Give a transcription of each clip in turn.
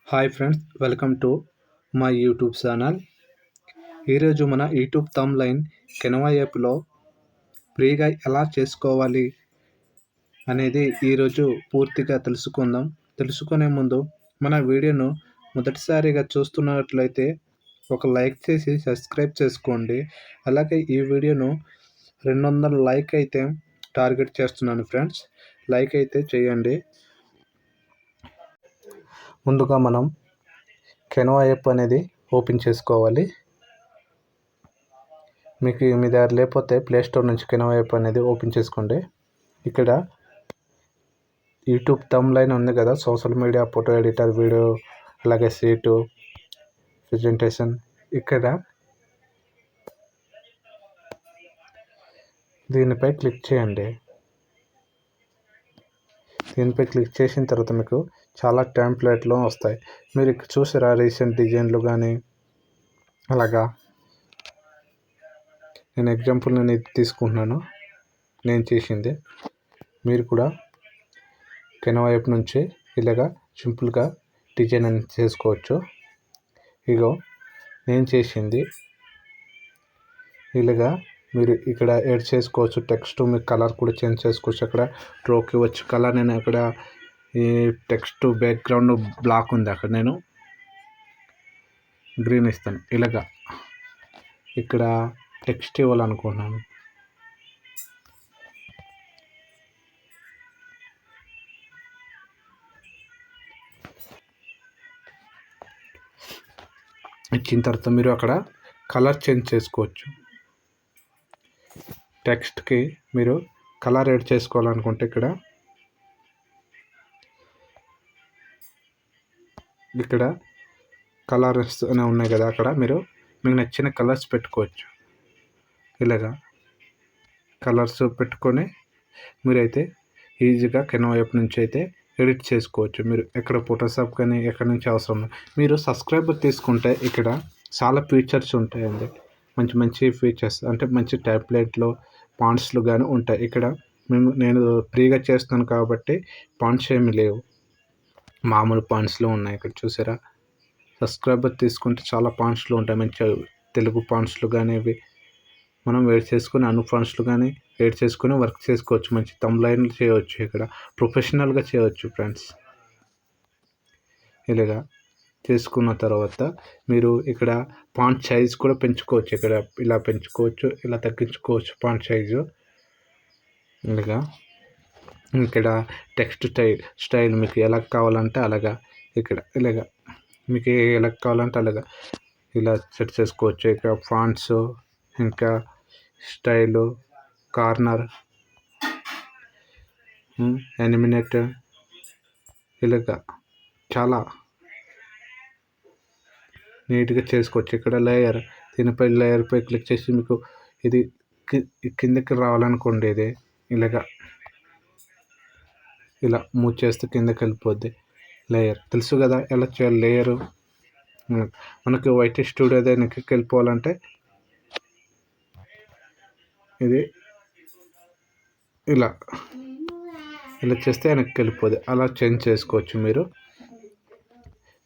Hi friends, welcome to my YouTube channel. ఈరోజు మన YouTube థంబ్‌లైన్ కెనవా యాప్‌లో ఫ్రీగా ఎలా చేసుకోవాలి అనేది ఈరోజు పూర్తిగా తెలుసుకుందాం. తెలుసుకునే ముందు మన వీడియోను మొదటిసారిగా చూస్తున్నట్లయితే ఒక లైక్ చేసి సబ్స్క్రైబ్ చేసుకోండి. అలాగే ఈ వీడియోను 200 లైక్ అయితే టార్గెట్ చేస్తున్నాను ఫ్రెండ్స్. లైక్ అయితే చేయండి. ముందుగా మనం కెనవా యాప్ అనేది ఓపెన్ చేసుకోవాలి. మీకు మీ దగ్గర లేకపోతే ప్లేస్టోర్ నుంచి కెనవా యాప్ అనేది ఓపెన్ చేసుకోండి. ఇక్కడ యూట్యూబ్ థంబ్‌లైన్ ఉంది కదా, social media, photo editor, video, అలాగే షీటు, ప్రెజెంటేషన్. ఇక్కడ దీనిపై క్లిక్ చేయండి. దీనిపై క్లిక్ చేసిన తర్వాత మీకు చాలా టెంప్లెట్లు వస్తాయి. మీరు ఇక్కడ చూసారా, రీసెంట్ డిజైన్లు కానీ అలాగా. నేను ఎగ్జాంపుల్ నేను ఇది తీసుకుంటున్నాను, నేను చేసింది. మీరు కూడా కెనవా యాప్ నుంచి ఇలాగా సింపుల్గా డిజైన్ అనేది చేసుకోవచ్చు. ఇగో నేను చేసింది ఇలాగా. మీరు ఇక్కడ యాడ్ చేసుకోవచ్చు టెక్స్ట్, మీకు కలర్ కూడా చేంజ్ చేసుకోవచ్చు. అక్కడ డ్రాకి వచ్చి కలర్, నేను అక్కడ ఈ టెక్స్ట్ బ్యాక్గ్రౌండ్ బ్లాక్ ఉంది, అక్కడ నేను గ్రీన్ ఇస్తాను. ఇలాగా ఇక్కడ టెక్స్ట్ ఇవ్వాలనుకుంటున్నాను. ఇచ్చిన తర్వాత మీరు అక్కడ కలర్ చేంజ్ చేసుకోవచ్చు. టెక్స్ట్కి మీరు కలర్ యాడ్ చేసుకోవాలనుకుంటే ఇక్కడ కలర్స్ అనే ఉన్నాయి కదా, అక్కడ మీరు మీకు నచ్చిన కలర్స్ పెట్టుకోవచ్చు. ఇలాగా కలర్స్ పెట్టుకొని మీరైతే ఈజీగా కెనవా యాప్ నుంచి అయితే ఎడిట్ చేసుకోవచ్చు. మీరు ఎక్కడ ఫోటోషాప్ కానీ ఎక్కడి నుంచి అవసరం. మీరు సబ్స్క్రైబర్ తీసుకుంటే ఇక్కడ చాలా ఫీచర్స్ ఉంటాయండి. మంచి మంచి ఫీచర్స్ అంటే మంచి ట్యాబ్లెట్లు, ఫాంట్స్లు కానీ ఉంటాయి. ఇక్కడ నేను ఫ్రీగా చేస్తాను కాబట్టి ఫాంట్స్ ఏమీ లేవు, మామూలు ఫాంట్స్లో ఉన్నాయి. ఇక్కడ చూసారా, సబ్స్క్రైబర్ తీసుకుంటే చాలా ఫాంట్స్లు ఉంటాయి. మంచిగా తెలుగు ఫాంట్స్లు కానీ ఇవి మనం వేడ్ చేసుకుని అను ఫాంట్స్లు కానీ వేడ్ చేసుకుని వర్క్ చేసుకోవచ్చు. మంచి థంబ్‌లైన్లు చేయవచ్చు. ఇక్కడ ప్రొఫెషనల్గా చేయవచ్చు ఫ్రెండ్స్. ఇలాగా చేసుకున్న తర్వాత మీరు ఇక్కడ ఫాంట్ సైజ్ కూడా పెంచుకోవచ్చు. ఇక్కడ ఇలా పెంచుకోవచ్చు, ఇలా తగ్గించుకోవచ్చు ఫాంట్ సైజు. ఇలాగా ఇక్కడ టెక్స్ట్ స్టైల్ మీకు ఎలా కావాలంటే అలాగా, ఇక్కడ ఇలాగా మీకు ఎలా కావాలంటే అలాగా ఇలా సెట్ చేసుకోవచ్చు. ఇక ఫాంట్స్, ఇంకా స్టైలు, కార్నర్, యానిమేట్, ఇలాగా చాలా నీట్గా చేసుకోవచ్చు. ఇక్కడ లేయర్, దీనిపై లేయర్పై క్లిక్ చేసి మీకు ఇది కిందకి రావాలనుకోండి, ఇది ఇలాగా ఇలా మూవ్ చేస్తే కిందకి వెళ్ళిపోద్ది. లేయర్ తెలుసు కదా ఎలా చేయాలి. లేయరు మనకి వైట్ స్టూడియో దానికి వెళ్ళిపోవాలంటే ఇది ఇలా ఇలా చేస్తే వెనక్కి వెళ్ళిపోద్ది. అలా చేంజ్ చేసుకోవచ్చు మీరు.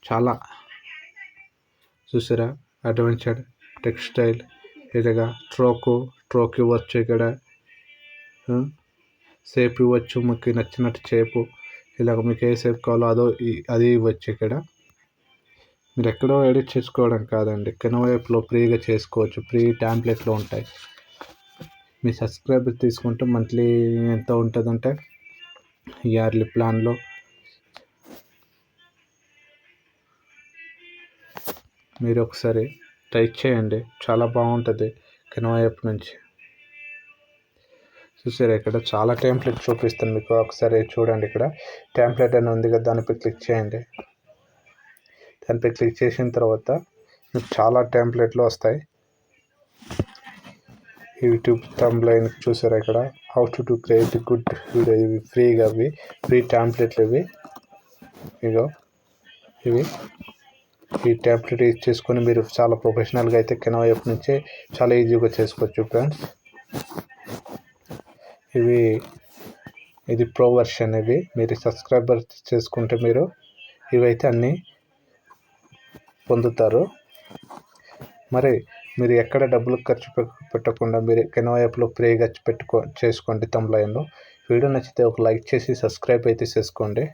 చాలా చూసారా, అడ్వెంచర్, టెక్స్టైల్, ఇలాగా ట్రోక్ ఇవ్వచ్చు. ఇక్కడ షేప్ ఇవ్వచ్చు, మీకు నచ్చినట్టు షేపు. ఇలాగ మీకు ఏ షేప్ కావాలో అది ఇవ్వచ్చు. ఇక్కడ మీరు ఎక్కడో ఎడిట్ చేసుకోవడం కాదండి, కెనవా యాప్లో ఫ్రీగా చేసుకోవచ్చు. ఫ్రీ టెంప్లెట్లు ఉంటాయి. మీ సబ్స్క్రైబర్ తీసుకుంటే మంత్లీ ఎంత ఉంటుందంటే ఇయర్లీ ప్లాన్లో మీరు ఒకసారి ట్రై చేయండి, చాలా బాగుంటుంది కెనవా యాప్ నుంచి. చూసారా, ఇక్కడ చాలా టెంప్లెట్ చూపిస్తాను మీకు, ఒకసారి చూడండి. ఇక్కడ టెంప్లెట్ అని ఉంది కదా, దానిపై క్లిక్ చేయండి. దానిపై క్లిక్ చేసిన తర్వాత మీకు చాలా టెంప్లెట్లు వస్తాయి. యూట్యూబ్ థంబ్‌లైన్ చూసారా, ఇక్కడ how to create good video. ఇవి ఫ్రీగా, ఇవి ఫ్రీ టెంప్లెట్లు. ఇగో ఇవి ఈ టెంప్లెట్ యూజ్ చేసుకొని మీరు చాలా ప్రొఫెషనల్గా అయితే కెనవా యాప్ నుంచి చాలా ఈజీగా చేసుకోవచ్చు ఫ్రెండ్స్. ఇది ప్రో వర్షన్. ఇవి మీరు సబ్స్క్రైబర్ చేసుకుంటే మీరు ఇవైతే అన్నీ పొందుతారు. మరి మీరు ఎక్కడ డబ్బులు ఖర్చు పెట్టకుండా మీరు కెనో యాప్లో ఫ్రీగా చేసుకోండి తమ్లైన్లో. వీడియో నచ్చితే ఒక లైక్ చేసి సబ్స్క్రైబ్ అయితే చేసుకోండి.